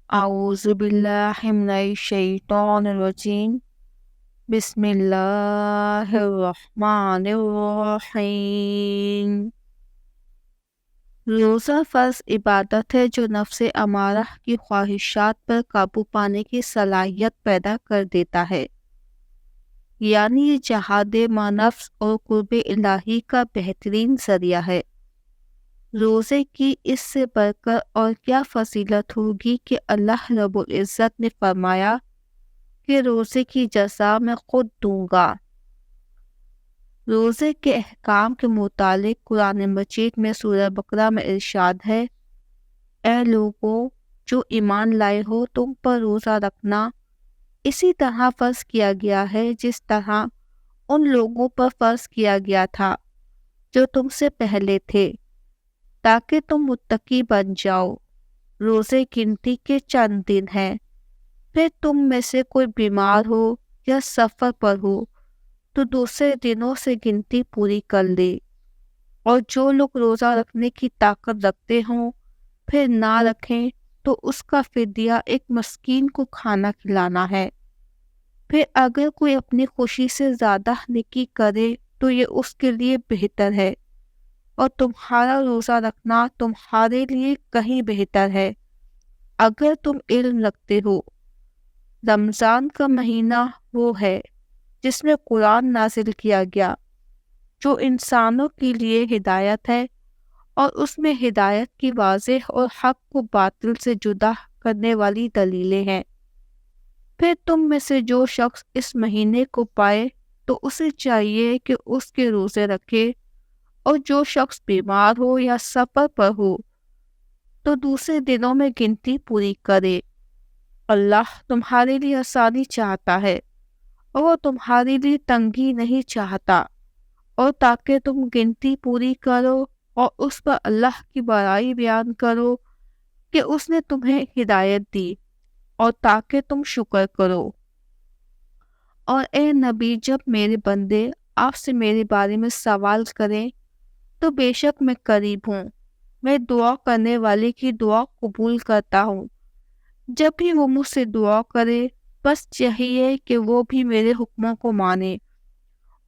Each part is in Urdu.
اعوذ باللہ من الشیطان الرجیم بسم اللہ الرحمن الرحیم۔ روزہ فرض عبادت ہے جو نفس امارہ کی خواہشات پر قابو پانے کی صلاحیت پیدا کر دیتا ہے، یعنی یہ جہاد مع نفس اور قرب الہی کا بہترین ذریعہ ہے۔ روزے کی اس سے بڑھ کر اور کیا فضیلت ہوگی کہ اللہ رب العزت نے فرمایا کہ روزے کی جزا میں خود دوں گا۔ روزے کے احکام کے متعلق قرآن مجید میں سورہ بقرہ میں ارشاد ہے، اے لوگو جو ایمان لائے ہو، تم پر روزہ رکھنا اسی طرح فرض کیا گیا ہے جس طرح ان لوگوں پر فرض کیا گیا تھا جو تم سے پہلے تھے، تاکہ تم متقی بن جاؤ۔ روزے گنتی کے چند دن ہیں، پھر تم میں سے کوئی بیمار ہو یا سفر پر ہو تو دوسرے دنوں سے گنتی پوری کر لے، اور جو لوگ روزہ رکھنے کی طاقت رکھتے ہوں پھر نہ رکھیں تو اس کا فدیہ ایک مسکین کو کھانا کھلانا ہے۔ پھر اگر کوئی اپنی خوشی سے زیادہ نیکی کرے تو یہ اس کے لیے بہتر ہے، اور تمہارا روزہ رکھنا تمہارے لیے کہیں بہتر ہے اگر تم علم رکھتے ہو۔ رمضان کا مہینہ وہ ہے جس میں قرآن نازل کیا گیا، جو انسانوں کے لیے ہدایت ہے، اور اس میں ہدایت کی واضح اور حق کو باطل سے جدا کرنے والی دلیلیں ہیں۔ پھر تم میں سے جو شخص اس مہینے کو پائے تو اسے چاہیے کہ اس کے روزے رکھے، اور جو شخص بیمار ہو یا سفر پر ہو تو دوسرے دنوں میں گنتی پوری کرے۔ اللہ تمہارے لیے آسانی چاہتا ہے، اور وہ تمہارے لیے تنگی نہیں چاہتا، اور تاکہ تم گنتی پوری کرو اور اس پر اللہ کی بڑائی بیان کرو کہ اس نے تمہیں ہدایت دی، اور تاکہ تم شکر کرو۔ اور اے نبی، جب میرے بندے آپ سے میرے بارے میں سوال کریں تو بے شک میں قریب ہوں، میں دعا کرنے والے کی دعا قبول کرتا ہوں۔ جب بھی وہ مجھ سے دعا کرے بس چاہیے کہ وہ بھی میرے حکموں کو مانے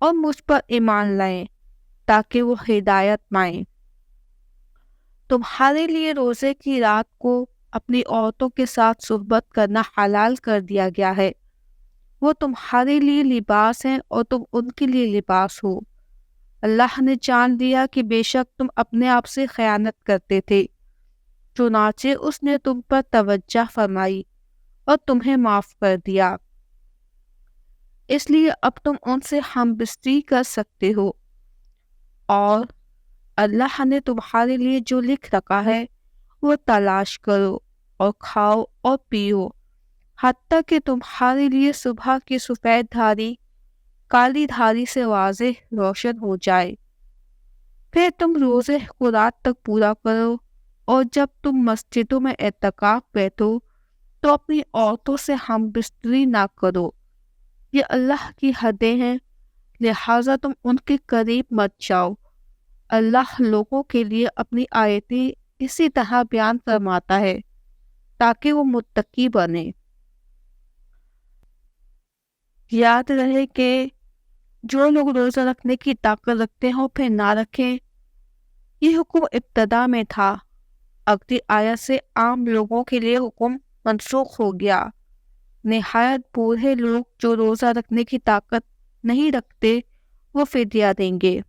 اور مجھ پر ایمان لائیں تاکہ وہ ہدایت پائیں۔ تمہارے لیے روزے کی رات کو اپنی عورتوں کے ساتھ صحبت کرنا حلال کر دیا گیا ہے، وہ تمہارے لیے لباس ہیں اور تم ان کے لیے لباس ہو۔ اللہ نے جان لیا کہ بے شک تم اپنے آپ سے خیانت کرتے تھے، چنانچہ اس نے تم پر توجہ فرمائی اور تمہیں معاف کر دیا، اس لیے اب تم ان سے ہم بستری کر سکتے ہو، اور اللہ نے تمہارے لیے جو لکھ رکھا ہے وہ تلاش کرو اور کھاؤ اور پیو، حتیٰ کہ تمہارے لیے صبح کی سفید دھاری کالی دھاری سے واضح روشن ہو جائے۔ پھر تم روزے کو رات تک پورا کرو، اور جب تم مسجدوں میں اعتکاف بیٹھو تو اپنی عورتوں سے ہم بستری نہ کرو، یہ اللہ کی حدیں ہیں، لہٰذا تم ان کے قریب مت جاؤ۔ اللہ لوگوں کے لیے اپنی آیتیں اسی طرح بیان فرماتا ہے تاکہ وہ متقی بنے۔ یاد رہے کہ جو لوگ روزہ رکھنے کی طاقت رکھتے ہوں پھر نہ رکھیں، یہ حکم ابتدا میں تھا، اگلی آیت سے عام لوگوں کے لیے حکم منسوخ ہو گیا۔ نہایت بوڑھے لوگ جو روزہ رکھنے کی طاقت نہیں رکھتے وہ فدیہ دیں گے۔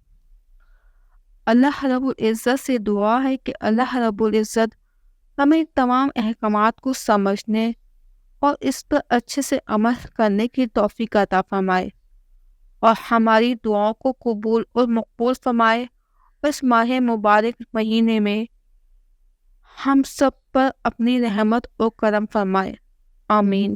اللہ رب العزت سے دعا ہے کہ اللہ رب العزت ہمیں تمام احکامات کو سمجھنے اور اس پر اچھے سے عمل کرنے کی توفیق عطا فرمائے، اور ہماری دعاؤں کو قبول اور مقبول فرمائے، اور اس ماہ مبارک مہینے میں ہم سب پر اپنی رحمت اور کرم فرمائے۔ آمین۔